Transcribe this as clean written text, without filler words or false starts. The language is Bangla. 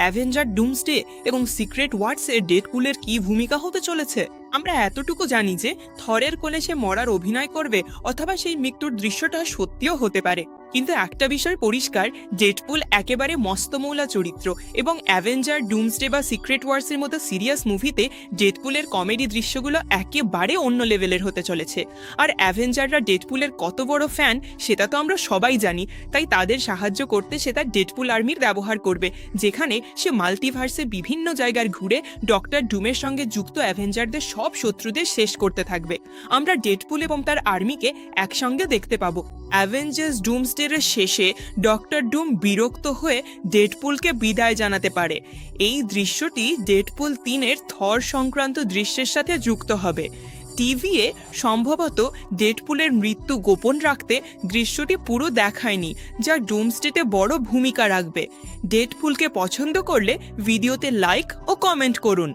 অ্যাভেঞ্জার ডুমসডে এবং সিক্রেট ওয়ার্সে ডেডপুলের কি ভূমিকা হতে চলেছে? আমরা এতটুকু জানি যে থরের কোলে সে মরার অভিনয় করবে, অথবা সেই মৃত্যুর দৃশ্যটা সত্যিও হতে পারে। কিন্তু একটা বিষয় পরিষ্কার, ডেডপুল একেবারে মস্তমৌলা চরিত্র, এবং অ্যাভেঞ্জার ডুমসডে বা সিক্রেট ওয়ার্সের মতো সিরিয়াস মুভিতে ডেডপুলের কমেডি দৃশ্যগুলো একেবারে অন্য লেভেলের হতে চলেছে। আর অ্যাভেঞ্জাররা ডেডপুলের কত বড় ফ্যান সেটা তো আমরা সবাই জানি, তাই তাদের সাহায্য করতে সে তার ডেডপুল আর্মির ব্যবহার করবে, যেখানে সে মাল্টিভার্সে বিভিন্ন জায়গায় ঘুরে ডক্টর ডুমের সঙ্গে যুক্ত অ্যাভেঞ্জারদের সব শত্রুদের শেষ করতে থাকবে। আমরা ডেডপুল এবং তার আর্মিকে একসঙ্গে দেখতে পাবো। অ্যাভেঞ্জার্স ডুমসডে এর শেষে ডক্টর ডুম বিরক্ত হয়ে ডেডপুলকে বিদায় জানাতে পারে। এই দৃশ্যটি ডেডপুল 3-এর থর সংক্রান্ত দৃশ্যের সাথে যুক্ত হবে। টিভিতে সম্ভবত ডেডপুলের মৃত্যু গোপন রাখতে দৃশ্যটি পুরো দেখায়নি, যা ডুমসডেতে বড় ভূমিকা রাখবে। ডেডপুলকে পছন্দ করলে ভিডিওতে লাইক ও কমেন্ট করুন।